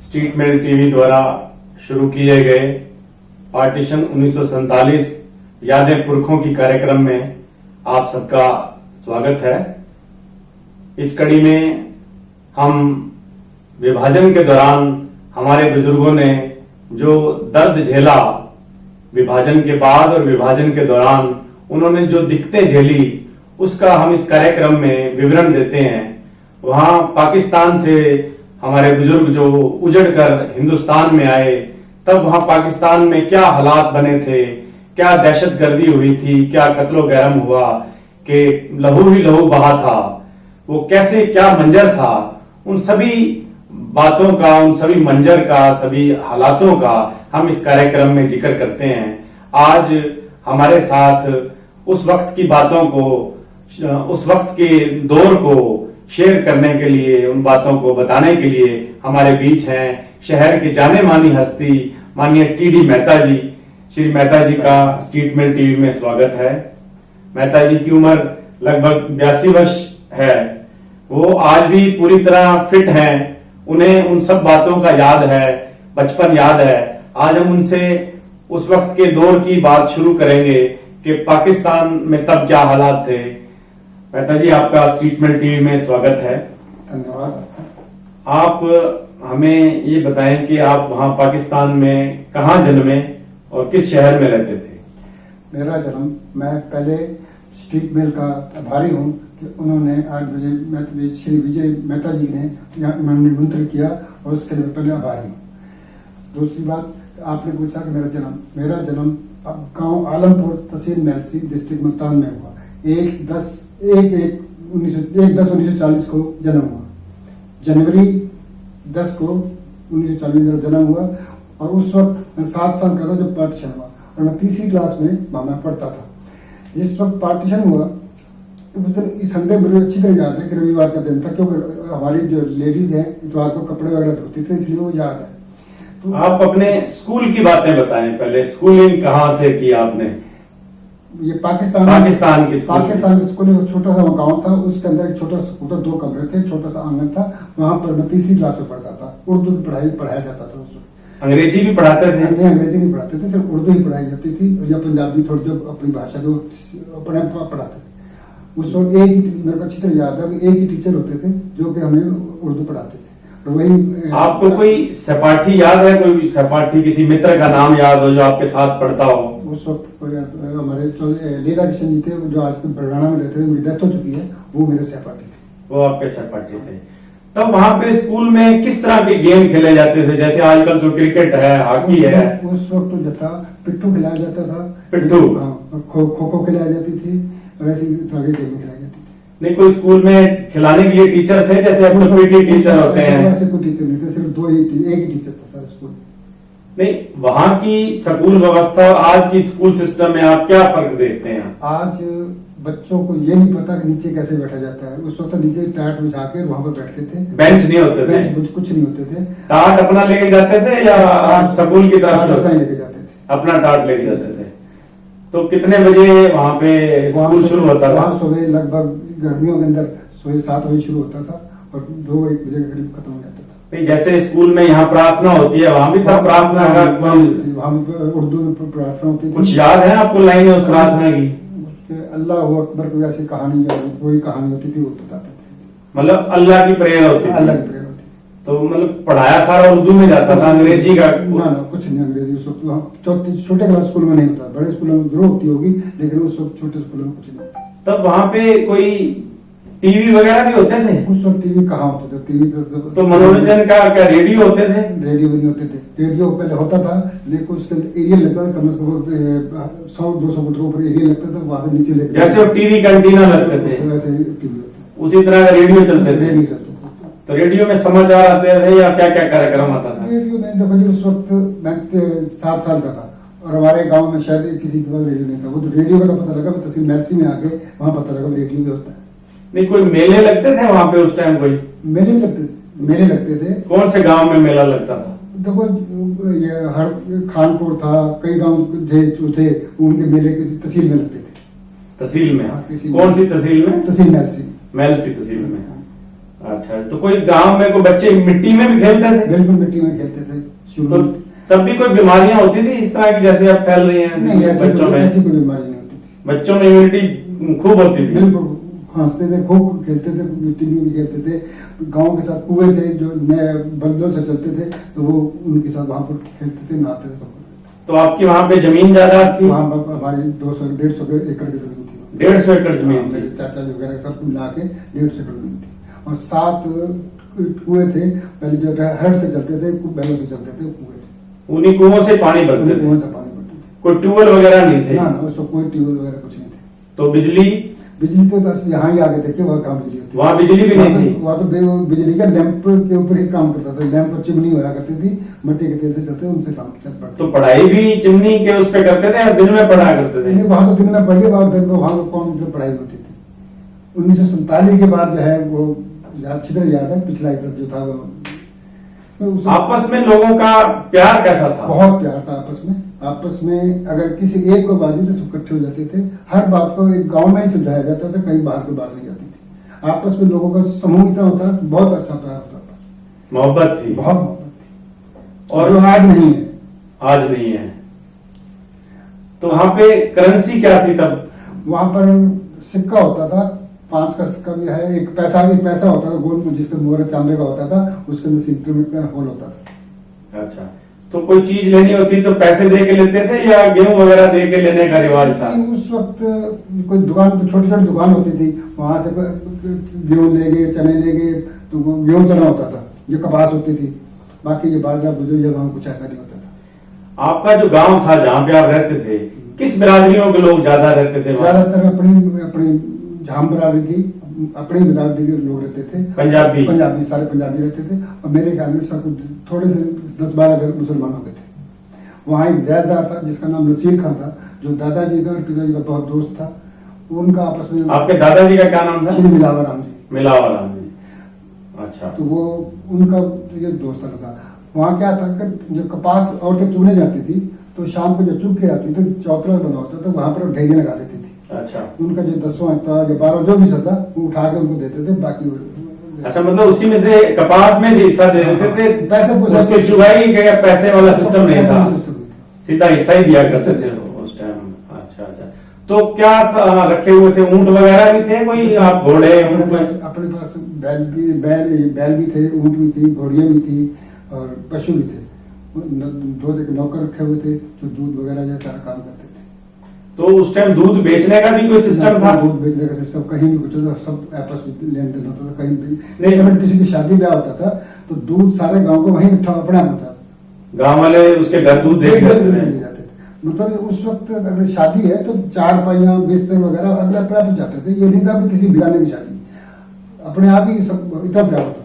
Street mail TV द्वारा शुरू किए गए पार्टीशन 1947 यादें पुरखों की कार्यक्रम में आप सबका स्वागत है। इस कड़ी में हम विभाजन के दौरान हमारे बुजुर्गों ने जो दर्द झेला, विभाजन के बाद और विभाजन के दौरान उन्होंने जो दिक्कतें झेली, उसका हम इस कार्यक्रम में विवरण देते हैं। वहां पाकिस्तान से हमारे बुजुर्ग जो उजड़कर हिंदुस्तान में आए, तब वहां पाकिस्तान में क्या हालात बने थे, क्या दहशतगर्दी हुई थी, क्या कत्लो गैरम हुआ कि लहू ही लहू बहा था, वो कैसे क्या मंजर था, उन सभी बातों का, उन सभी मंजर का, सभी हालातों का हम इस कार्यक्रम में जिक्र करते हैं। आज हमारे साथ उस वक्त की बातों को, उस वक्त के दौर को शेयर करने के लिए, उन बातों को बताने के लिए हमारे बीच हैं शहर के जाने मानी हस्ती माननीय टीडी मेहता जी। श्री मेहता जी का स्ट्रीट मेल टीवी में स्वागत है। मेहता जी की उम्र लगभग 82 वर्ष है। वो आज भी पूरी तरह फिट हैं। उन्हें उन सब बातों का याद है, बचपन याद है। आज हम उनसे उस वक्त के दौर की बात शुरू करेंगे कि पाकिस्तान में तब क्या हालात थे। मेहता जी, आपका स्ट्रीट मेल टीवी में स्वागत है। धन्यवाद। आप हमें ये बताएं कि आप वहां पाकिस्तान में कहां जन्मे और किस शहर में रहते थे। मेरा जन्म, मैं पहले स्ट्रीट मेल का आभारी हूं कि उन्होंने आज मुझे श्री विजय मेहता जी ने यहाँ निमंत्रण किया और उसके लिए पहले आभारी हूँ। दूसरी बात, आपने पूछा कि मेरा जन्म गांव आलमपुर, तहसील मेलसी, डिस्ट्रिक्ट मुल्तान में हुआ। 1/10/1940 को जन्म हुआ। जनवरी 10 को 1940 मेरा जन्म हुआ और उस वक्त मैं 7 साल का था जब पार्टीशन हुआ और मैं तीसरी क्लास में वहां पढ़ता था। जिस वक्त पार्टीशन हुआ उस दिन संडे मुझे अच्छी तरह याद है कि रविवार का दिन था, क्योंकि हमारी जो लेडीज हैं इतवार को कपड़े वगैरह धोती थे, इसलिए वो याद है। तो आप अपने स्कूल की बातें बताएं। पहले स्कूलिंग कहाँ से की आपने? ये पाकिस्तान की स्कूल में छोटा सा गांव था, उसके अंदर एक छोटा सा स्कूल था, 2 कमरे थे, छोटा सा आंगन था। वहां पर मैं तीसरी क्लास में पढ़ता था। उर्दू की पढ़ाया जाता था उस वक्त। अंग्रेजी भी पढ़ाते थे? नहीं, अंग्रेजी नहीं पढ़ाते थे, सिर्फ उर्दू ही पढ़ाई जाती थी या पंजाबी थोड़ी जो अपनी भाषा जो अपने पढ़ाते थे। उस वक्त एक ही, मेरे को अच्छी तरह याद है, एक ही टीचर होते थे जो कि हमें उर्दू पढ़ाते थे। और वही, आपको कोई सहपाठी याद है? कोई सहपाठी, किसी मित्र का नाम याद हो जो आपके साथ पढ़ता हो? उस वक्त हमारे लीला किशन जी थे जो आज बरगाना में रहते थे, उनकी डेथ हो चुकी है, वो मेरे सहपाठी थे। वो आपके सहपाठी थे। तब वहां पे स्कूल में किस तरह के गेम खेले जाते थे? जैसे आजकल तो क्रिकेट है, हॉकी है। उस वक्त तो जो था पिट्ठू खिलाया जाता था, पिट्ठू, खो खो खिलाई जाती थी और ऐसी तरह के गेम खिलाई जाती थी। नहीं, कोई स्कूल में खिलाने के लिए टीचर थे जैसे अब तो पीटी टीचर होते हैं? ऐसे कोई टीचर नहीं थे, सिर्फ एक ही टीचर था सारे स्कूल। नहीं, वहां की स्कूल व्यवस्था और आज की स्कूल सिस्टम में आप क्या फर्क देखते हैं? आज बच्चों को ये नहीं पता कि नीचे कैसे बैठा जाता है। उस वक्त नीचे टाट बिछा के वहां पर बैठते थे। बेंच नहीं होते थे? कुछ नहीं होते थे। टाट अपना लेके जाते थे या स्कूल की तरफ से? अपना लेके जाते थे। अपना टाट लेके जाते थे। तो कितने बजे वहां पे स्कूल शुरू होता था? वहां सुबह लगभग गर्मियों के अंदर सुबह 7 बजे शुरू होता था और 2-1 बजे के करीब खत्म हो जाता था। जैसे स्कूल में यहाँ प्रार्थना होती है, वहां भी था प्रार्थना का? वहां उर्दू में प्रार्थना होती थी। कुछ याद है आपको लाइनें उस प्रार्थना की? उसके अल्लाह अकबर कोई ऐसी कहानी या कोई कहानी होती थी, वो बताते थे। मतलब अल्लाह की प्रेयर होती थी? अल्लाह की प्रेयर होती थी। तो मतलब पढ़ाया सारा उर्दू में जाता था, अंग्रेजी का? ना, कुछ नहीं अंग्रेजी। उस वक्त छोटे क्लास स्कूल में नहीं होता, बड़े स्कूलों में जरूर होती होगी, लेकिन उस वक्त छोटे स्कूलों में कुछ नहीं। तब वहां पे कोई टीवी वगैरह भी होते थे? उस वक्त टीवी कहाँ होते थे? टीवी तो मनोरंजन का क्या रेडियो होते थे? रेडियो भी नहीं होते थे। रेडियो पहले होता था, लेकिन उसके अंदर एरिया लगता था, कम से कम 100-200 फुट ऊपर एरिया लगता था, वहां से नीचे लेकर जैसे टीवी का एंटीना लगते थे वैसे टीवी होता, उसी तरह का रेडियो चलते थे। रेडियो चलते थे। तो रेडियो में समाचार आते थे या क्या क्या कार्यक्रम आता था? रेडियो में देखो जी, उस वक्त मैं 7 साल का था और हमारे गांव में शायद किसी के पास रेडियो नहीं था। वो तो रेडियो का तो पता लगा तहसील मेलसी में आके, वहां पता लगा रेडियो भी होता है। नहीं, कोई मेले लगते थे वहां पे उस टाइम? कोई मेले लगते थे। कौन से गांव में मेला लगता था? देखो, ये हर खानपुर था, कई गांव थे उनके मेले तहसील में लगते थे। तहसील में? हाँ, तहसील कौन सी तहसील में? तहसील मेलसी। मेलसी तहसील में। अच्छा, तो कोई गांव में कोई बच्चे मिट्टी में भी खेलते थे? बिल्कुल मिट्टी में खेलते थे शुरू तो में। तब भी कोई बीमारियां होती थी इस तरह की जैसे अब फैल रही हैं नहीं, बच्चों में? ऐसी कोई बीमारी नहीं होती थी। बच्चों में इम्यूनिटी खूब होती थी? बिल्कुल हंसते थे, खूब खेलते थे, मिट्टी में भी खेलते थे। गांव के साथ कुएं थे जो नए बल्दों से चलते थे, तो वो उनके साथ वहां पर खेलते थे, नहाते थे, सब कुछ। तो आपकी वहां पे जमीन जायदाद थी? वहां पर हमारी 200-150 एकड़ की जमीन थी। 150 एकड़ जमीन हाँ, थी? मेरे चाचा जी वगैरह सब मिला के 150 एकड़ जमीन थी। और 7 कुएं थे, पहले जो हर से चलते थे, बैलों से चलते थे, कुएं थे। उन्हीं कुओं से पानी भरते उन्हीं थे? कुओं से पानी भरते थे। कोई ट्यूबवेल वगैरह नहीं थे? ना ना, उसमें कोई ट्यूबवेल वगैरह कुछ नहीं थे। तो बिजली? बिजली तो बस यहाँ ही आगे थे कि वहाँ कहाँ बिजली होती। वहाँ बिजली भी नहीं थी? वहाँ तो बिजली का लैंप के ऊपर ही काम करता था। लैंप और चिमनी हुआ करती थी, मिट्टी के तेल से चलते, उनसे काम चल पड़ता। तो पढ़ाई भी चिमनी के उस पे करते थे या दिन में पढ़ा करते थे? नहीं, वहाँ तो दिन में पढ़ लिया, वहाँ तो कौन सी पढ़ाई होती थी। 1947 के बाद जो है वो अच्छी तरह याद है, पिछला इधर जो था वो आपस में लोगों का प्यार कैसा था? बहुत प्यार था आपस में। आपस में अगर किसी एक को बात दी तो सब इकट्ठे हो जाते थे। हर बात को एक गांव में ही समझाया जाता था, कहीं बाहर कोई बात नहीं जाती थी। आपस में लोगों का समूह इतना होता, बहुत अच्छा प्यार होता आपस में, मोहब्बत थी? बहुत मोहब्बत थी, और जो आज नहीं है। आज नहीं है। तो वहां पे करेंसी क्या थी तब? वहां पर सिक्का होता था, 5 का सिक्का भी है, एक पैसा होता था गोल में, जिसका मोहर चांदी का होता था, उसके अंदर सिक्के में होल होता था। अच्छा, तो कोई चीज लेनी होती तो पैसे दे के लेते थे या गेहूं वगैरह दे के लेने का रिवाज था? उस वक्त कोई दुकान, छोटी छोटी दुकान होती थी, वहां से गेहूं ले गए, चने ले गए, तो गेहूं चना होता था, ये कपास होती थी। बाकी ये बाजरा बुजुर्ग वहां कुछ ऐसा नहीं होता था। आपका जो गांव था जहाँ पे आप रहते थे, किस बिरादरियों के लोग ज्यादा रहते थे वहाँ? ज्यादातर अपनी झाम बरादरी थी, अपनी बिरादरी के लोग रहते थे। पंजाबी? पंजाबी, सारे पंजाबी रहते थे। और मेरे ख्याल में सब थोड़े से 10-12 घर मुसलमानों के थे। वहाँ एक जैदार था जिसका नाम नसीर खां था, जो दादाजी का और पिताजी का बहुत दोस्त था। उनका आपस में, आपके दादाजी का क्या नाम था? श्री मिलावर राम जी। मिलावर राम जी। अच्छा, तो वो उनका ये दोस्त था। वहाँ क्या था कि जब कपास औरतें चुगने जाती थी तो शाम को जो चुग के आती थी, चौतरा बना होता था, वहां पर ढेले लगा देती थी। अच्छा, उनका जो 10वां था या 12 जो भी था, वो उठा के उनको देते थे। बाकी अच्छा, मतलब उसी में से कपास में से हिस्सा दे देते थे? पैसे उसके चुगाई का पैसे वाला सिस्टम नहीं था, सिस्टम नहीं था। सीधा हिस्सा ही दिया करते थे उस टाइम। अच्छा अच्छा, तो क्या रखे हुए थे? ऊंट वगैरह भी थे कोई? आप घोड़े? अपने पास बैल भी थे, ऊंट भी थी, घोड़ियां भी थी और पशु भी थे। 2 नौकर रखे हुए थे जो दूध वगैरह ये सारा काम करते थे। तो उस टाइम दूध बेचने का भी कोई सिस्टम था? दूध बेचने का सिस्टम कहीं भी कुछ होता, सब आपस में लेन देन होता था। कहीं भी नहीं, अगर किसी की शादी ब्याह होता था तो दूध सारे गांव को वहीं अपने आप होता था। गांव वाले उसके घर दूध दे के ले जाते थे? जाते थे। मतलब उस वक्त अगर शादी है तो 4 पहिया बिस्तर वगैरह अगले अपने आप जाते थे। ये नहीं था कि किसी बिगाने की शादी, अपने आप ही सब इतना प्यार होता था।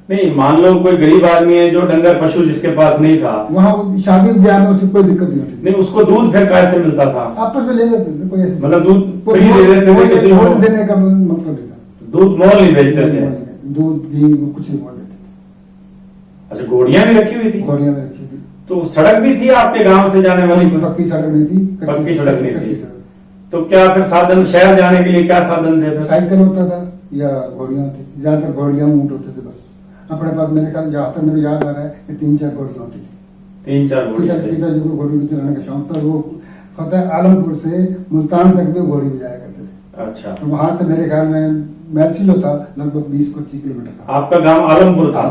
नहीं, मान लो कोई गरीब आदमी है जो डंगर पशु जिसके पास नहीं था, वहाँ शादी ब्याह में उसे कोई दिक्कत नहीं होती। नहीं, उसको दूध फिर कैसे मिलता था? आपस में ले लेते थे, कोई ऐसी मतलब दूध फ्री दे देते थे किसी को? मोल देने का मतलब नहीं था। दूध मोल नहीं बेचते थे? दूध घी कुछ नहीं मोल देते थे। अच्छा, घोड़ियां भी रखी हुई थी? घोड़ियां में रखी थी। तो सड़क भी थी आपके गांव से जाने वाली? पक्की सड़क नहीं थी, पक्की सड़क नहीं कच्ची थी। सड़क। तो क्या फिर साधन, शहर जाने के लिए क्या साधन थे फिर? साइकिल होता था या घोड़ियां होती थी, ज्यादातर घोड़ियां ऊंट होते थे बस। अपने पास मेरे ख्याल जहाँ तक मुझे याद आ रहा है कि 3-4 घोड़ियां होती थी। 3-4 घोड़ियां थी? पिताजी को घोड़ी को चलाने का शौक था। वो फतेह आलमपुर से मुल्तान तक भी घोड़ी में जाया करते थे। अच्छा, तो वहां से मेरे ख्याल में मैलसी जो था लगभग 20-25 किलोमीटर था। आपका गांव आलमपुर था?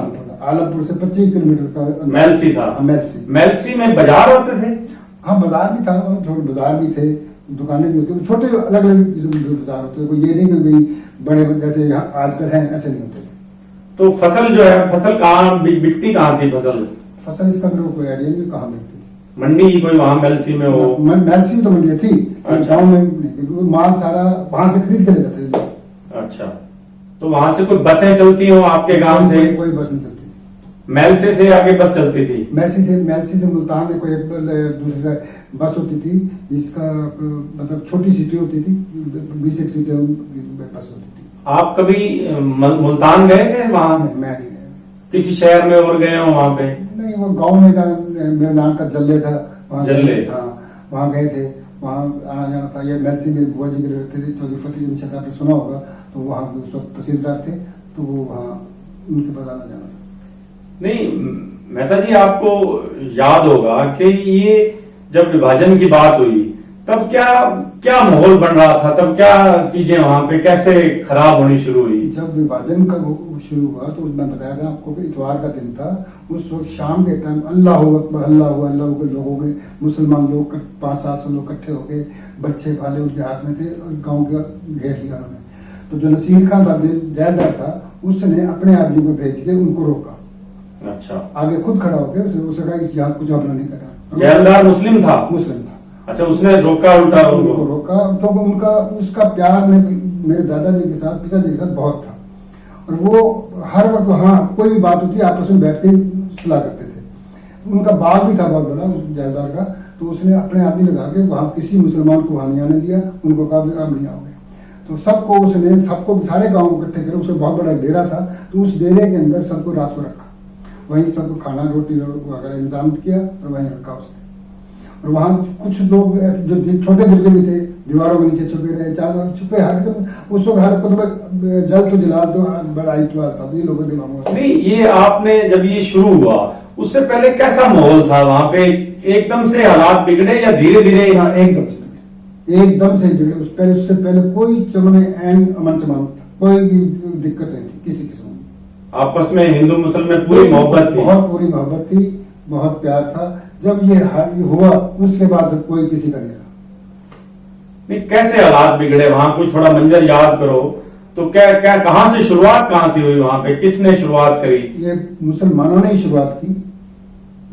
आलमपुर से 25 किलोमीटर का मैलसी था? हाँ, मैलसी। मैलसी में बाजार होते थे? हाँ, बाजार भी था, थोड़े बाजार भी थे, दुकानें भी होती, छोटे अलग अलग किस्म के बाजार होते थे। कोई ये नहीं कि भाई बड़े जैसे यहाँ आजकल हैं, ऐसे नहीं होते थे। तो फसल जो है, फसल कहाँ बिकती, कहाँ थी फसल? फसल इसका मेरे को कोई आइडिया नहीं कहाँ मिलती थी। मंडी कोई वहां मैलसी में हो? मैलसी तो मंडी थी, अच्छा। गाँव में नहीं, वो माल सारा वहां से खरीद के ले जाते थे। अच्छा, तो वहां से कोई बसें चलती हो आपके गांव से? कोई बस नहीं चलती। मैलसे से आगे बस चलती थी? मैलसी से मुल्तान में कोई दूसरी बस होती थी, जिसका मतलब छोटी सीटें होती थी, 20 सीटें बस होती थी। आप कभी मुल्तान गए थे वहां? नहीं, मैं नहीं गया। किसी शहर में और गए हो वहां पे? नहीं, वो गांव में था, मेरे नाम का जल्ले था, वहाँ जल्ले? हाँ, वहाँ गए थे। वहाँ आना जाना था। ये मैलसी मेरे बुआ जी के रहते थे, चौधरी फतेह, शायद आपने सुना होगा। तो वहाँ उस वक्त तहसीलदार थे, तो वो वहाँ उनके पास आना जाना था। नहीं मेहता जी, आपको याद होगा कि ये जब विभाजन की बात हुई तब क्या क्या माहौल बन रहा था, तब क्या चीजें वहां पे कैसे खराब होनी शुरू हुई? जब विभाजन का वो शुरू हुआ तो मैं बताया था आपको कि इतवार का दिन था। उस वक्त शाम के टाइम अल्लाह अकबर अल्लाह के लोगों के मुसलमान लोग 500-700 लोग इकट्ठे होके बच्चे भाले उनके हाथ में थे और गांव का घेर लिया उन्होंने। तो जो नसीर खान जैदार था उसने अपने आदमी को भेज के उनको रोका। अच्छा, आगे खुद खड़ा होकर उसने कहा इस यहाँ कुछ हमला नहीं करा। जैलदार मुस्लिम था? मुस्लिम था। अच्छा, उसने रोका उल्टा उनको रोका तो उनका उसका प्यार मेरे दादाजी के साथ पिताजी के साथ बहुत था और वो हर वक्त वहाँ कोई भी बात होती आपस में बैठ के सुलह करते थे। उनका बाग भी था बहुत बड़ा उस जैलदार का, तो उसने अपने आदमी लगा के वहाँ किसी मुसलमान को वहाँ नहीं आने दिया। उनको कहा अब नहीं आओगे। तो सबको सारे गाँव को इकट्ठे करे। उसका बहुत बड़ा डेरा था, तो उस डेरे के अंदर सबको रात को रखा, वहीं सबको खाना रोटी वगैरह इंतजाम किया और वहीं रखा उसने। और वहाँ कुछ लोग जो छोटे गिरजे भी थे दीवारों के नीचे छुपे रहे, चार छुपे उस वक्त हर जल तो जला तो बड़ाई तो आता तो ये लोगों के मामला। नहीं, ये आपने जब ये शुरू हुआ उससे पहले कैसा माहौल था वहां पे? एकदम से हालात बिगड़े या धीरे धीरे? एकदम से बिगड़े। उससे पहले कोई अमन चमान था, कोई भी दिक्कत नहीं थी किसी किस्म की। आपस में हिंदू मुसलमान में पूरी मोहब्बत थी? बहुत पूरी मोहब्बत थी, बहुत प्यार था। जब ये हुआ उसके बाद कोई किसी का नहीं रहा। नहीं, कैसे हालात बिगड़े वहां? कुछ थोड़ा मंजर याद करो तो। क्या कहां से शुरुआत कहां से हुई वहां पे? किसने शुरुआत करी? ये मुसलमानों ने ही शुरुआत की।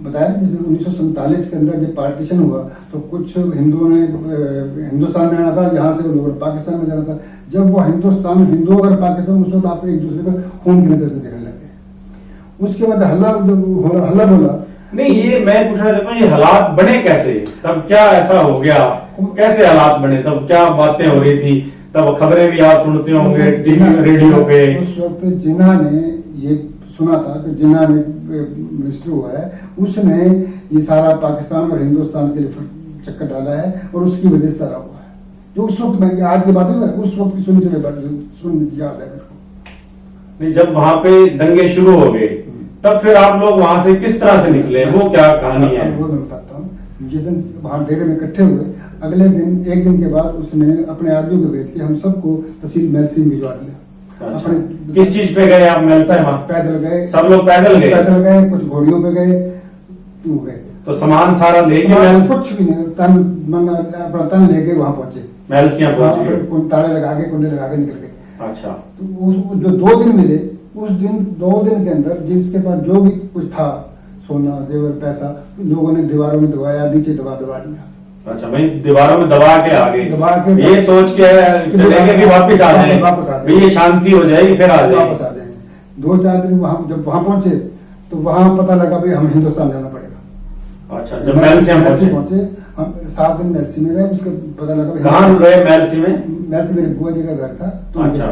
बताया जैसे 1947 के अंदर जब पार्टीशन हुआ तो कुछ हिंदुओं ने हिंदुस्तान में आना था, यहाँ से लोगों ने पाकिस्तान में जाना था। जब वो हिंदू और पाकिस्तान उस वक्त आप एक दूसरे को खून की नजर से देखने लगे। उसके बाद हल्ला बोला। नहीं, ये मैं पूछना चाहता हूँ, ये हालात बने कैसे? तब क्या ऐसा हो गया? कैसे हालात बने? तब क्या बातें हो रही थी? तब खबरें भी आप सुनते होंगे टीवी रेडियो पे। उस वक्त जिन्ना ने ये सुना था कि जिन्ना ने मिनिस्टर हुआ है, उसने ये सारा पाकिस्तान और हिंदुस्तान के लिए चक्कर डाला है और उसकी वजह से सारा हुआ है। जो उस वक्त मैं आज की बात है, उस वक्त की सुनी याद है मेरे को। नहीं, जब वहां पे दंगे शुरू हो गए तब फिर आप लोग वहां से किस तरह से निकले? वो क्या कहानी है? वो मैं बताता हूँ। जिस दिन वहां डेरे में इकट्ठे हुए, अगले दिन एक दिन के बाद उसने अपने आदमियों को भेज के हम सबको तहसील मेलसी में भिजवा दिया। अच्छा। अपने किस चीज पे गए आप मेलसी? पैदल गए, सब लोग पैदल गए? कुछ घोड़ियों पे गए, तो सामान सारा लेके? कुछ भी नहीं, अपना तन लेके वहां पहुंचे, मेलसियां पहुंच गए, ताले लगा के कुंडे लगा के निकल गए। अच्छा। तो जो 2 दिन मिले, उस दिन 2 दिन के अंदर जिसके पास जो भी कुछ था, सोना जेवर पैसा, लोगों ने दीवारों में दबाया, नीचे दबा दिया। अच्छा, भाई दीवारों में दबा के आगे ये सोच के चलेंगे कि वापस आ जाएंगे, ये शांति हो जाएगी फिर वापस आ जाएंगे। 2-4 दिन जब वहां पहुंचे तो वहां पता लगा भाई हम हिंदुस्तान जाना पड़ेगा। अच्छा, जब मेलसी पहुंचे हम 7 दिन मेलसी में रहे। उसके पता लगा कहाँ रहे मेलसी में? मेलसी मेरे बुआ जी का घर था, तो अच्छा।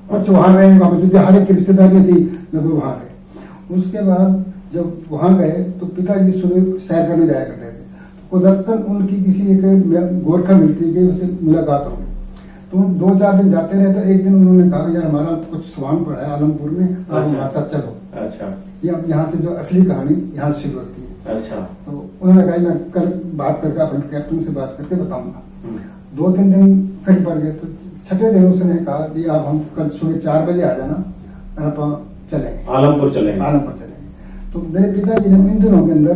कुछ वहां रहे, हर एक रिश्तेदारी थी, जब वहां रहे। उसके बाद जब वहां गए तो पिताजी सुबह सैर करने जाया करते थे। कुदरतन उनकी किसी एक गोरखा मिलिट्री के उससे मुलाकात हो गई। तो 2-4 दिन जाते रहे। तो एक दिन उन्होंने कहा यार हमारा कुछ सामान पड़ा है आलमपुर में, आप हमारे साथ चलो। अच्छा। ये अब यहाँ से जो असली कहानी यहाँ से शुरू होती है। अच्छा। तो उन्होंने कहा मैं कल बात करके अपने कैप्टन से बात करके बताऊंगा। 2-3 दिन करीब पड़ गए। तो 6ठे दिन उसने कहा कि आप हम कल सुबह 4 बजे आ जाना और आप चलेंगे, आलमपुर चलेंगे। तो मेरे पिताजी ने इन दिनों के अंदर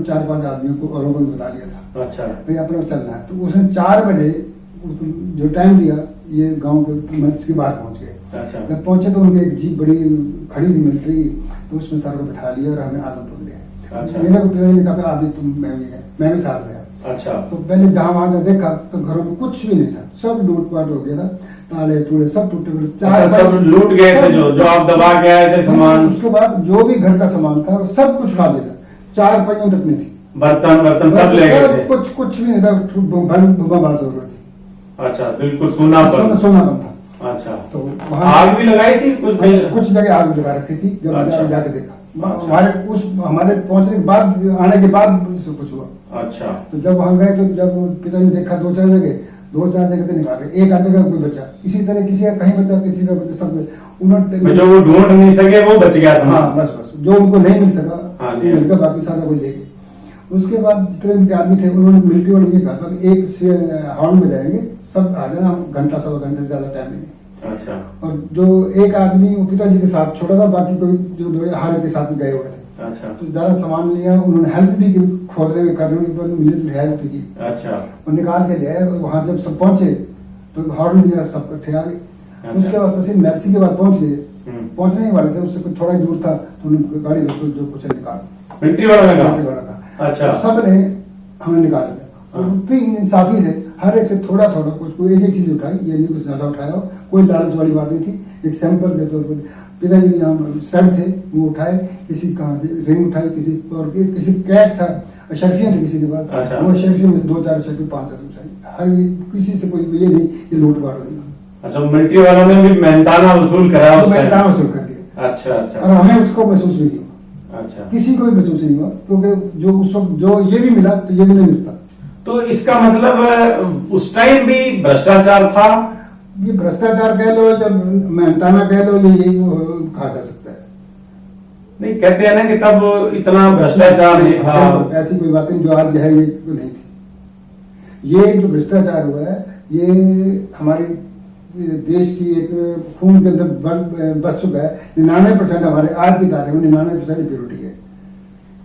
4-5 आदमियों को औरों को बता लिया था। अच्छा। भाई अपने चलना है। तो उसने 4 बजे जो टाइम दिया, ये गांव के मंच के बाहर पहुंच गए। अच्छा। जब पहुंचे तो उनकी एक जीप बड़ी खड़ी थी मिलिट्री, तो उसमें सारों को बिठा लिया और हमें आलमपुर ले गए। अच्छा। मेरे पिताजी ने कहा अभी तुम मैं भी साथ गया। अच्छा। तो पहले जहां वहां देखा तो घरों में कुछ भी नहीं था, सब लूटपाट हो गया था, ताले तूड़े सब टूटे हुए, सब लूट गए थे जो आप दबा के आए थे सामान। उसके बाद जो भी घर का सामान था सब कुछ उठा दिया। 4 पहियों तक नहीं थी, बर्तन सब ले गए थे। कुछ भी नहीं था, भूमाबाज हो रही थी। अच्छा, बिल्कुल सोनापन था। अच्छा। तो वहां आग भी लगाई थी कुछ जगह आग लगा रखी थी। जब अच्छा। जाके देखा हमारे पहुंचने के बाद, आने के बाद सब कुछ हुआ। अच्छा। तो जब वहां गए तो जब पिताजी ने देखा 2-4 जगह, 2-4 जगह से निकाल रहे, एक आध जगह कोई बच्चा, इसी तरह किसी का कहीं बच्चा, किसी का बच्चा, सब उन्होंने जो वो ढूंढ नहीं सके वो बच गया समझ। हाँ बस जो उनको नहीं मिल सका हाँ, वो मिल गया, बाकी सारा कोई ले गए। उसके बाद जितने भी आदमी थे उन्होंने मिलिट्री वाले ये कहा था कि एक हॉर्न में जाएंगे, सब आ जाना, हम घंटा 1.25 घंटे से ज्यादा टाइम नहीं। अच्छा। और जो एक आदमी वो पिताजी के साथ छोड़ा था, बाकी कोई जो 2 हारे के साथ गए हुए थे। अच्छा। तो ज्यादा सामान लिया, उन्होंने हेल्प भी की, खोदने में करने में मिलिट्री हेल्प भी की। अच्छा। और निकाल के ले आए। वहां जब सब पहुंचे तो हॉर्न दिया, सब इकट्ठे आ गए। अच्छा। उसके बाद तहसील मेलसी के बाद पहुंच गए, पहुंचने ही वाले थे, उससे कुछ थोड़ा ही दूर था, तो उन्होंने गाड़ी रोक जो कुछ निकाल, मिलिट्री वाला ने मिलिट्री कहा। वाला का। अच्छा। तो सब ने हमें निकाल दिया। और उतनी इंसाफी से हर एक से थोड़ा थोड़ा कुछ, कोई एक ही चीज उठाई, ये नहीं कुछ ज्यादा उठाया हो, कोई लालच वाली बात नहीं थी। एक सैंपल के तौर पर पिताजी के यहाँ सेट थे, वो उठाए, किसी कहाँ से रिंग उठाई, किसी और किसी कैश था, अशरफियां थी किसी के पास। अच्छा। वो अशरफियों में से 2-4 अशरफी 5 उठाई। हर ये किसी से कोई ये नहीं ये लूटपाट हुई। अच्छा, मिलिट्री वालों ने भी मेहनताना वसूल करा उस मैं टाइम। दाम वसूल कर दिया। अच्छा अच्छा। और हमें उसको महसूस भी नहीं हुआ, अच्छा। किसी को भी महसूस नहीं हुआ, क्योंकि जो उस वक्त जो ये भी मिला तो ये भी नहीं मिलता। तो इसका मतलब उस टाइम भी भ्रष्टाचार था। ये भ्रष्टाचार कह लो, जब मेहनताना कह लो, ये कहा जा सकता है। नहीं, कहते हैं ना कि तब इतना भ्रष्टाचार नहीं था। तो ऐसी कोई बात नहीं जो आज है, ये तो नहीं थी। ये जो भ्रष्टाचार हुआ है, ये हमारे देश की एक खून के अंदर बस चुका है। 99% हमारे आज की तारीख में 99% प्योरिटी है।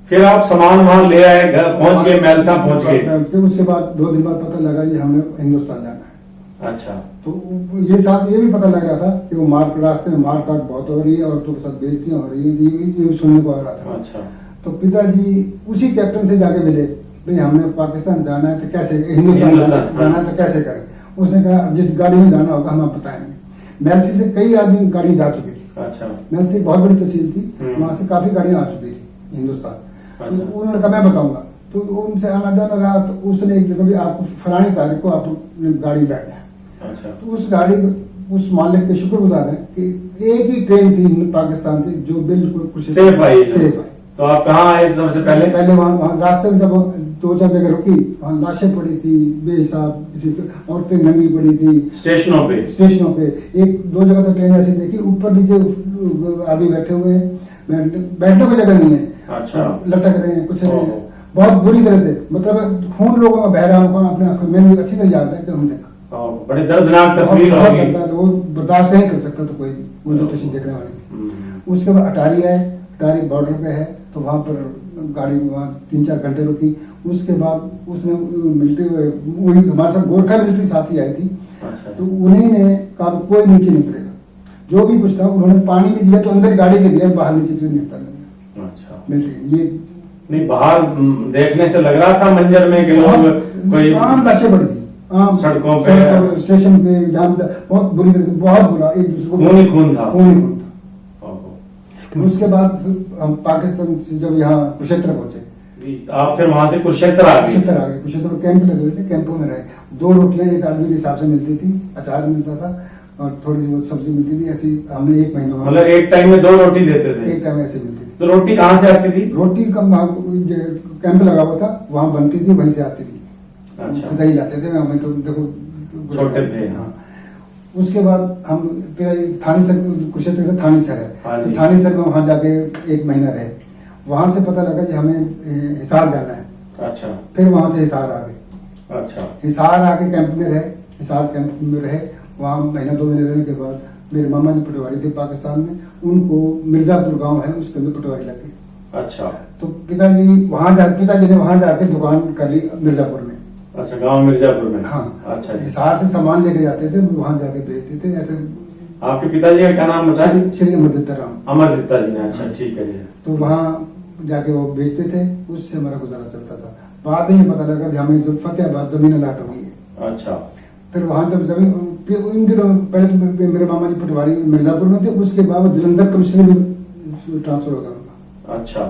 फिर आप सामान वहां ले आए, घर पहुंच गए, मेलसा पहुंच गए। फिर उसके बाद 2 दिन बाद पता लगा ये हमें हिंदुस्तान जाना है। अच्छा। तो ये साथ ये भी पता लग रहा था कि वो रास्ते में मार काट बहुत हो रही है, औरतों के साथ बेइज्जतियां हो रही है, ये भी सुनने को आ रहा था। अच्छा। तो पिताजी उसी कैप्टन से जाके मिले, भाई हमने पाकिस्तान जाना है तो कैसे, हिंदुस्तान जाना है तो कैसे करें। उसने कहा जिस गाड़ी में जाना होगा हम आप बताएंगे। मेलसी से कई आदमी गाड़ी जा चुकी थी। अच्छा। मेलसी बहुत बड़ी तहसील थी, वहां से काफी गाड़ियां आ चुकी थी हिंदुस्तान। अच्छा। तो उन्होंने कहा मैं बताऊंगा, तो उनसे आना जाना रहा। तो उसने एक जगह भी आपको फलानी तारीख को आप गाड़ी बैठना है। अच्छा। तो उस गाड़ी उस मालिक के शुक्रगुजार हैं कि एक ही ट्रेन थी पाकिस्तान की जो बिल्कुल सेफ आई। Safe I. तो आप कहाँ आए सबसे पहले? पहले वहाँ रास्ते में जब 2-4 जगह रुकी, वहाँ लाशें पड़ी थी बेहिसाब, किसी औरतें नंगी पड़ी थी स्टेशनों पे। स्टेशनों पे 1-2 जगह तो ट्रेन ऐसी देखी, ऊपर नीचे आदमी बैठे हुए हैं, बैठने की जगह नहीं है। अच्छा। लटक रहे हैं, कुछ रहे हैं, बहुत बुरी तरह से, मतलब खून लोगों का बह रहा है अपने आंखों में। मैंने अच्छी तरह याद है कि हम देखा, बड़ी दर्दनाक तस्वीर बहुत होगी। दर्द, वो बर्दाश्त नहीं कर सकता तो कोई भी, वो जो तस्वीर देखने वाली थी। उसके बाद अटारी आए, अटारी बॉर्डर पे है, तो वहां पर गाड़ी वहाँ 3-4 घंटे रुकी। उसके बाद उसने मिलिट्री, हमारे साथ गोरखा मिलिट्री साथी आई थी। अच्छा। तो उन्हीं ने कहा कोई नीचे नहीं उतरेगा, जो भी कुछ था उन्होंने पानी भी दिया, तो अंदर गाड़ी के दिया, बाहर नीचे क्यों नहीं उतरना। अच्छा। मिलिट्री ये नहीं, बाहर देखने से लग रहा था मंजर में कि लोग कोई आम लाशें पड़ी थी, आम सड़कों पे, स्टेशन पे, जहाँ बहुत बुरी तरह से, बहुत बुरा, एक दूसरे को खून ही खून था। खून ही खून था। उसके बाद फिर हम पाकिस्तान से जब यहाँ कुरुक्षेत्र पहुंचे, आप फिर वहां से कुरुक्षेत्र आ गए। कुरुक्षेत्र आ गए। कुरुक्षेत्र में कैंप लगे हुए थे, कैंपों में रहे। 2 रोटियां एक आदमी के हिसाब से मिलती थी, अचार मिलता था और थोड़ी सी बहुत सब्जी मिलती थी। ऐसी हमने 1 महीना, मतलब एक टाइम में 2 रोटी देते थे। एक टाइम ऐसे मिलती थी। तो रोटी कहाँ से आती थी? रोटी कम कैंप लगा हुआ था, वहां बनती थी, वहीं से आती थी। अच्छा। दही लाते थे, हमें तो देखो छोटे थे। हाँ। उसके बाद हम थानी सर, कुरुक्षेत्र से थानी सर हाँ है, जी। तो थानी सर में वहां जाके 1 महीना रहे। वहां से पता लगा कि हमें हिसार जाना है। अच्छा। फिर वहां से हिसार आ गए। अच्छा। हिसार आके कैंप में रहे, हिसार कैंप में रहे। वहां महीना 2 महीने रहने के बाद मेरे मामा जी पटवारी थे पाकिस्तान में, उनको मिर्जापुर गांव है उसके अंदर पटवारी लग गई। अच्छा। तो पिताजी ने वहां जाके दुकान कर ली मिर्जापुर में। अच्छा, गांव मिर्जापुर में। हाँ। अच्छा जी। हिसार से सामान लेके जाते थे, वहां जाके बेचते थे। ऐसे आपके पिताजी का क्या नाम बताया? श्री अमरदत्ता राम। अमरदत्ता जी ने। अच्छा, ठीक है जी। तो वहां जाके वो बेचते थे, उससे हमारा गुजारा चलता था। बाद में ये पता लगा कि हमें फतेहाबाद जमीन अलाट हो गई है। अच्छा। फिर वहां जब जमीन, इन दिनों पहले मेरे मामा जी पटवारी मिर्जापुर में थे, उसके बाद जलंधर कमिश्नर में ट्रांसफर हो गया उनका। अच्छा।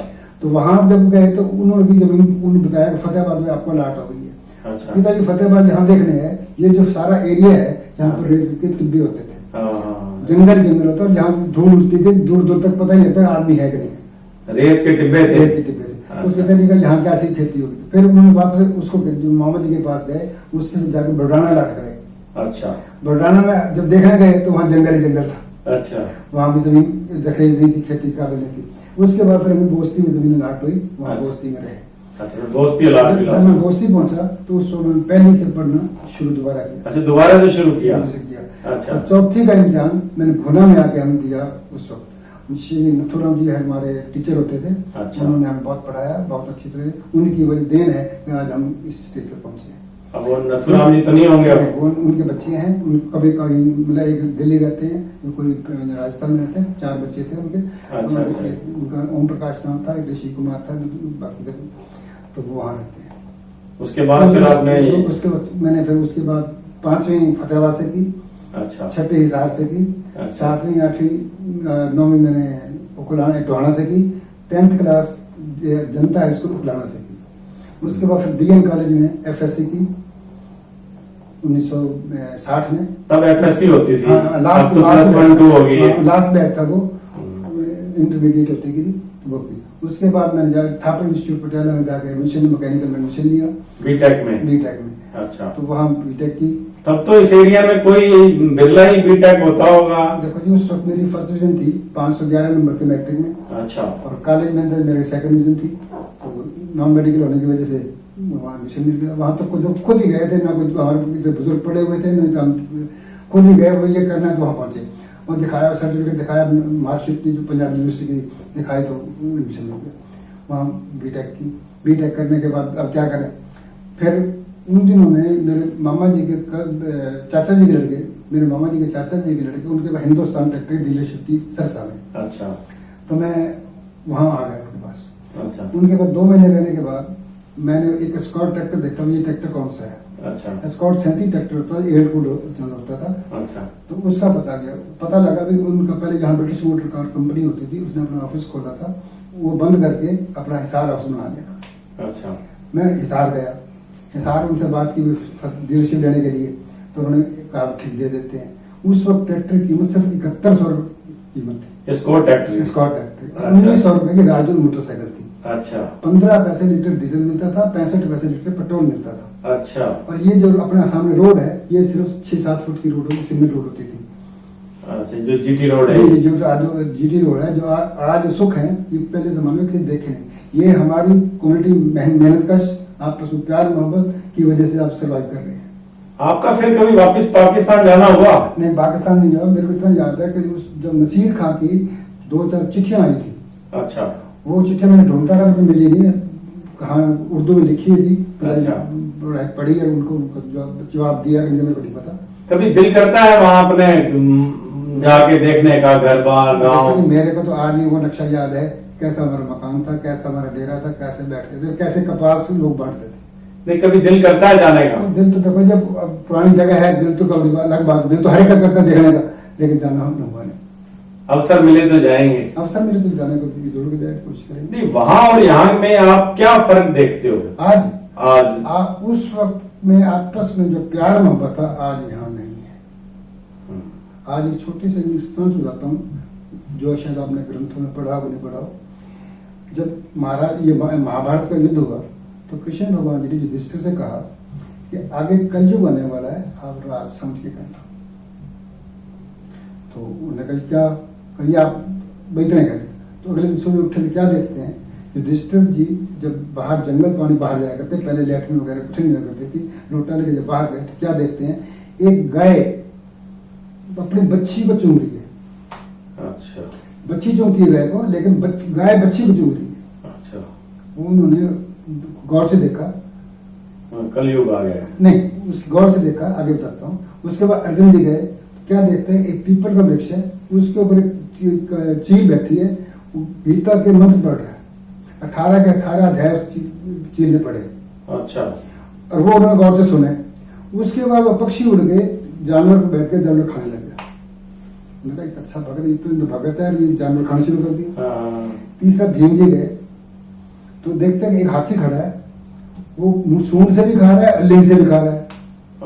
तो वहां जब गए तो उन्होंने की जमीन उन्होंने बताया कि फतेहाबाद में आपको अलाट हो गई है। अच्छा। पिताजी फतेहाबाद जहाँ देखने हैं, ये जो सारा एरिया है जहाँ पर रेत के टिब्बे होते थे, हाँ। जंगल होता है, जहाँ धूल उड़ती थी, दूर दूर तक पता ही नहीं लगता आदमी है कि नहीं है। रेत के टिब्बे थे। रेत के टिब्बे थे। उसके कहते कि यहाँ कैसी खेती होगी। फिर उन्होंने वापस उसको जो मामा जी के पास गए, उससे जाकर बरडाना लाट करे। अच्छा। बरडाना में जब देखने गए तो वहाँ जंगल ही जंगल था। अच्छा। वहाँ भी जमीन दखेज नहीं थी, खेती काबिल नहीं थी। उसके बाद फिर हमें बोस्ती में जमीन लाट हुई, वहाँ अच्छा। बोस्ती में रहे। अच्छा, बोस्ती लाट जब मिला। मैं बोस्ती पहुंचा तो उस समय पहले से पढ़ना शुरू दोबारा किया। अच्छा, दोबारा से शुरू किया। अच्छा। और चौथी का इम्तिहान मैंने भुना में आके हम दिया। उस वक्त श्री नथुराम जी हमारे टीचर होते थे। अच्छा। उन्होंने हमें बहुत पढ़ाया, बहुत अच्छी तरह। उनकी वजह देन है कि आज हम इस स्टेज पे पहुंचे हैं। अब वो नथुराम जी तो नहीं होंगे अब? वो उनके बच्चे हैं। कभी कभी मतलब एक दिल्ली रहते हैं, कोई राजस्थान में रहते हैं। 4 बच्चे थे उनके। अच्छा, अच्छा। उनका ओम प्रकाश नाम था, एक ऋषि कुमार था, बाकी का तो वो वहाँ रहते हैं। उसके बाद फिर आपने उसके बाद मैंने फिर उसके बाद 5वीं फतेहाबाद से की। अच्छा। 6वीं हिसार से की। अच्छा। 7वीं 8वीं 9वीं मैंने उकलाना टोहाना से की। 10th क्लास जनता हाई स्कूल उकलाना से की। उसके बाद फिर डीएन कॉलेज में एफएससी की 1960 में। तब एफएससी होती थी। लास्ट अब तो प्लस 1 2 हो गई है। लास्ट बैच था वो, इंटरमीडिएट होती की तो वो की। उसके बाद मैंने जाकर थापर इंस्टीट्यूट पटियाला में जाकर एडमिशन, मैकेनिकल में एडमिशन लिया। बीटेक में? बीटेक में। अच्छा। तो वहाँ बीटेक की। तब तो इस एरिया में कोई बिरला ही बीटेक होता होगा। देखो जी, उस वक्त मेरी फर्स्ट डिवीजन थी 511 नंबर के मैट्रिक में। अच्छा। और कॉलेज में अंदर मेरी सेकंड डिवीजन थी। तो नॉन मेडिकल होने की वजह से वहाँ एडमिशन मिल गया। वहाँ तो खुद ही गए थे, ना कुछ हमारे इधर बुजुर्ग पड़े हुए थे, नहीं तो हम खुद ही गए, वो ये करना है तो वहाँ पहुंचे और दिखाया, सर्टिफिकेट दिखाया, मार्कशीट थी जो पंजाब यूनिवर्सिटी की दिखाई तो एडमिशन मिल गया। वहाँ बीटेक की। बीटेक करने के बाद अब क्या करें, फिर उन दिनों में मेरे मामा जी के चाचा जी के लड़के, मेरे मामा जी के चाचा जी के लड़के, उनके पास हिंदुस्तान ट्रैक्टर डीलरशिप की सरसा में। अच्छा। तो मैं वहाँ आ गया उनके पास। अच्छा। उनके बाद 2 महीने रहने के बाद मैंने एक स्कॉट ट्रैक्टर देखा, ये ट्रैक्टर कौन सा है। अच्छा। स्कॉट 37 ट्रैक्टर होता था, 8 कूल होता था। अच्छा। तो उसका पता लगा भी उनका पहले जहाँ ब्रिटिश मोटर कार कंपनी होती थी, उसने अपना ऑफिस खोला था, वो बंद करके अपना हिसार हाउस बना लिया। अच्छा। मैं हिसार गया, हिसार उनसे बात की डीलरशिप लेने के लिए, तो उन्होंने कहा ठीक दे देते हैं। उस वक्त ट्रैक्टर की कीमत सिर्फ 7100 कीमत थी। स्कॉट ट्रैक्टर? स्कॉट ट्रैक्टर। अच्छा। 1900 रुपए की राजूल मोटरसाइकिल थी। अच्छा। 15 पैसे लीटर डीजल मिलता था, 65 पैसे लीटर पेट्रोल मिलता था। अच्छा। और ये जो अपने सामने रोड है, ये सिर्फ 6-7 फुट की रोड होती, सीमेंट रोड होती थी। अच्छा, जो जीटी रोड है? ये जो आज जीटी रोड है, जो आज सुख है, ये पहले जमाने में किसी देखे नहीं। ये हमारी कम्युनिटी मेहनतकश, आपस में प्यार मोहब्बत की वजह से आप सर्वाइव कर रहे हैं। आपका फिर कभी वापस पाकिस्तान जाना हुआ? नहीं, पाकिस्तान नहीं गया। मेरे को इतना याद है कि जब नसीर खां की 2-4 चिट्ठियां आई थी। अच्छा। वो चिट्ठियां मैंने ढूंढता रहा, मुझे मिली नहीं। कहाँ उर्दू में लिखी हुई थी, अच्छा। पढ़ी और उनको जवाब दिया कि मेरे को नहीं पता। कभी दिल करता है वहां अपने जाके देखने का, घर बार गाँव? मेरे को तो आज भी वो नक्शा याद है, कैसा हमारा मकान था, कैसा हमारा डेरा था, कैसे बैठते थे, कैसे कपास लोग बांटते थे। नहीं, कभी दिल करता है जाने का? दिल तो देखो, जब पुरानी जगह है, दिल तो कभी अलग बात, दिल तो हर एक का करता देखने का, लेकिन जाना हम हुआ नहीं। अवसर मिले तो जाएंगे? अवसर मिले तो जाने को जरूर जाए, कोशिश करेंगे। नहीं, वहां और यहाँ में आप क्या फर्क देखते हो? आज उस वक्त में आपस में जो प्यार मोहब्बत था, आज यहाँ नहीं है। आज एक छोटी सी इंस्टेंस बताता हूँ, जो शायद आपने ग्रंथों में पढ़ा हो नहीं पढ़ा हो। जब महाराज ये महाभारत का युद्ध हुआ, तो कृष्ण भगवान जी ने युधिष्ठिर से कहा कि आगे कलयुग आने वाला है, आप राज समझ के करना। तो उन्होंने कहा क्या कहिए, आप इतना करें। तो अगले दिन सुबह उठे, क्या देखते हैं, युधिष्ठिर जी जब बाहर जंगल पानी बाहर जाया करते, पहले लैट्रिन वगैरह कुछ नहीं हुआ करती थी, लोटा लेके जब बाहर गए तो क्या देखते हैं, एक गाय अपनी बच्ची को चूम रही है। अच्छा। बच्ची चूमती है गाय को, लेकिन गाय बच्ची को चूम रही है। अच्छा। उन्होंने गौर से देखा, कलयुग आ गया? नहीं, उसकी गौर से देखा, आगे बताता हूँ। उसके बाद अर्जुन जी गए, क्या देखते हैं, एक पीपल का वृक्ष है, उसके ऊपर एक चील बैठी है, गीता के मंत्र पढ़ रहा है। 18 के 18 अध्याय चील ने पढ़े। अच्छा। और वो उन्होंने गौर से सुने। उसके बाद वो पक्षी उड़ गए, जानवर को बैठ के जानवर खाने लग गया। उन्होंने कहा अच्छा भगत, इतने भगत है, ये जानवर खाना शुरू कर दिया। तीसरा भीम जी गए, तो देखते हैं कि एक हाथी खड़ा है, वो सूंड से भी खा रहा है, लिंग से भी खा रहा है।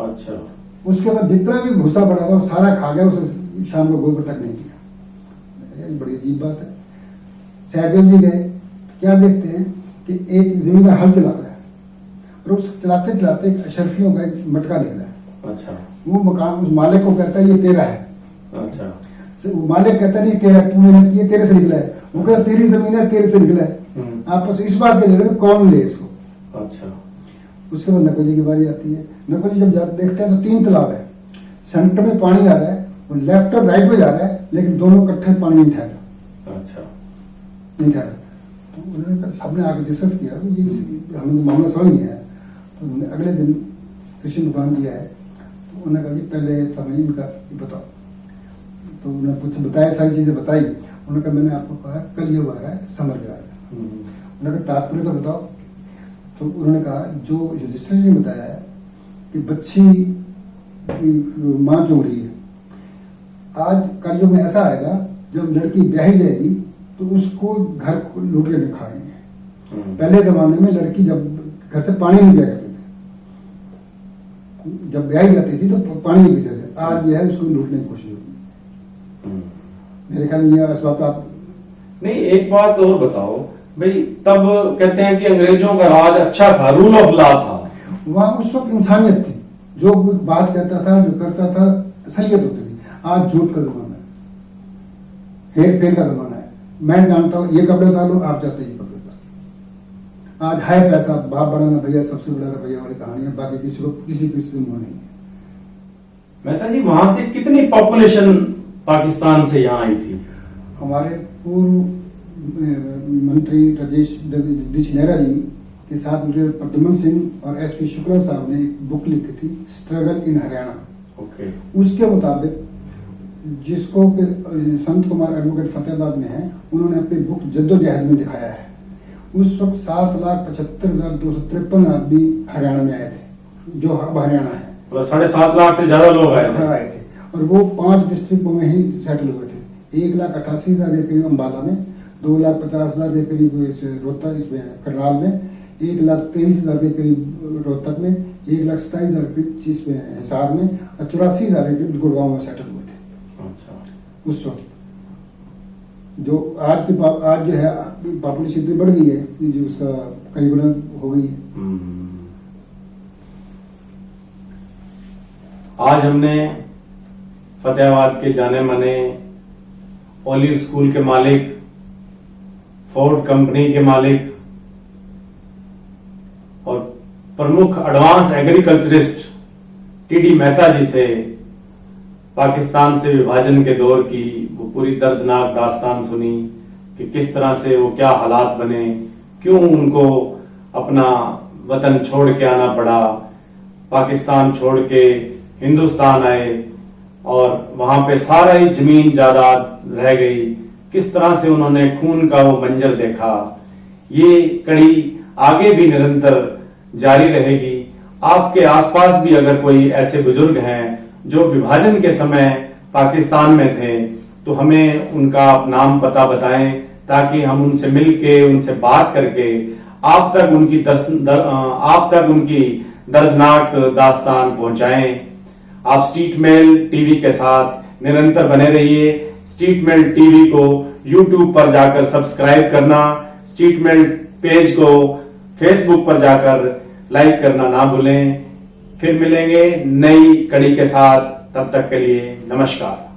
अच्छा। उसके बाद जितना भी भूसा पड़ा था वो सारा खा गया, उसे शाम को गोबर तक नहीं दिया। बड़ी अजीब बात है। सहदेव जी गए, क्या देखते हैं कि एक जमींदार हल चला रहा है और उस चलाते चलाते एक अशरफियों का एक मटका निकला है। अच्छा। वो मकान उस मालिक को कहता है ये तेरा है। अच्छा। वो मालिक कहता है नहीं तेरा, तू मेहनत की है, तेरे से निकला है। वो कहता तेरी जमीन है, तेरे से निकला है। आपस इस बात के लिए कौन ले इसको। अच्छा। उसके बाद नकोजी की बारी आती है। नकोजी जब जाते देखते हैं तो 3 तालाब है, सेंटर में पानी आ रहा है और लेफ्ट और राइट में जा रहा है, लेकिन दोनों इकट्ठे पानी नहीं ठहरा। अच्छा। नहीं ठहरा। तो उन्होंने सबने आके डिस्कस किया ये हमें मामला समझ नहीं आया। तो अगले दिन कृष्ण भगवान जी आए तो उन्होंने कहा जी पहले तो हमें इनका बताओ। तो उन्होंने कुछ बताया, सारी चीजें बताई। उन्होंने कहा मैंने आपको कहा कल युग आ रहा है, समर गिराएगा। उन्होंने कहा तात्पर्य तो बताओ। तो उन्होंने कहा जो युधिष्ठिर जी ने बताया है कि बच्ची मां चुग रही है, आज कलयुग में ऐसा आएगा जब लड़की ब्याही जाएगी तो उसको घर को लूट के खाएंगे। पहले जमाने में लड़की जब घर से पानी नहीं पिया करते थे, जब ब्याही जाती थी तो पानी नहीं पीते थे। आज जो है उसको लूटने की कोशिश होगी। मेरे ख्याल में यह असबाब आप नहीं, एक बात और बताओ भाई, तब कहते हैं कि अंग्रेजों का राज अच्छा था, रूल ऑफ लॉ था। वहां उस वक्त इंसानियत थी, जो बात कहता था, जो करता था, असलियत होती थी। आज झूठ का जमाना है, हेर फेर का जमाना है। मैं जानता हूं ये कपड़े डालो, आप चाहते ये कपड़े डालो। आज है पैसा, बाप बड़ा ना भैया, सबसे बड़ा भैया वाली कहानी है। बाकी किसी से मुंह नहीं है। मेहता जी, वहां से कितनी पॉपुलेशन पाकिस्तान से यहाँ आई थी? हमारे पूर्व मंत्री राजेश जगदीश नेहरा जी के साथ मुझे प्रद्युमन सिंह और एसपी शुक्ला साहब ने एक बुक लिखी थी, स्ट्रगल इन हरियाणा। ओके। उसके मुताबिक जिसको के संत कुमार एडवोकेट फतेहाबाद में है, उन्होंने अपनी बुक जद्दोजहद में दिखाया है। उस वक्त 7,75,253 आदमी हरियाणा में आए थे, जो अब हरियाणा है। 7.5 लाख से ज्यादा लोग आए थे और वो 5 डिस्ट्रिक्टों में ही सेटल हुए थे। 1,88,000 के करीब अम्बाला में, 2,50,000 के करीब रोहतक इसमें करनाल में, 1,23,000 के करीब रोहतक में, 1,27,000 के करीब हिसार में और 84,000 के करीब गुड़गांव में सेटल हुए थे। अच्छा। उस वक्त जो आज जो है पॉपुलेशन इतनी बढ़ गई है जो उसका कई गुना हो गई है। आज हमने फतेहाबाद के जाने माने ओलिव स्कूल के मालिक, फोर्ड कंपनी के मालिक और प्रमुख एडवांस एग्रीकल्चरिस्ट टीडी मेहता जी से पाकिस्तान से विभाजन के दौर की वो पूरी दर्दनाक दास्तान सुनी कि किस तरह से वो क्या हालात बने, क्यों उनको अपना वतन छोड़ के आना पड़ा, पाकिस्तान छोड़ के हिंदुस्तान आए और वहां पे सारा ही जमीन जायदाद रह गई, किस तरह से उन्होंने खून का वो मंजर देखा। ये कड़ी आगे भी निरंतर जारी रहेगी। आपके आसपास भी अगर कोई ऐसे बुजुर्ग हैं जो विभाजन के समय पाकिस्तान में थे तो हमें उनका नाम पता बताएं, ताकि हम उनसे मिलके, उनसे बात करके आप तक उनकी दर्दनाक दास्तान पहुंचाएं। आप स्ट्रीट मेल टीवी के साथ निरंतर बने रहिए। स्ट्रीट मेल टीवी को यूट्यूब पर जाकर सब्सक्राइब करना, स्ट्रीट मेल पेज को फेसबुक पर जाकर लाइक करना ना भूलें। फिर मिलेंगे नई कड़ी के साथ, तब तक के लिए नमस्कार।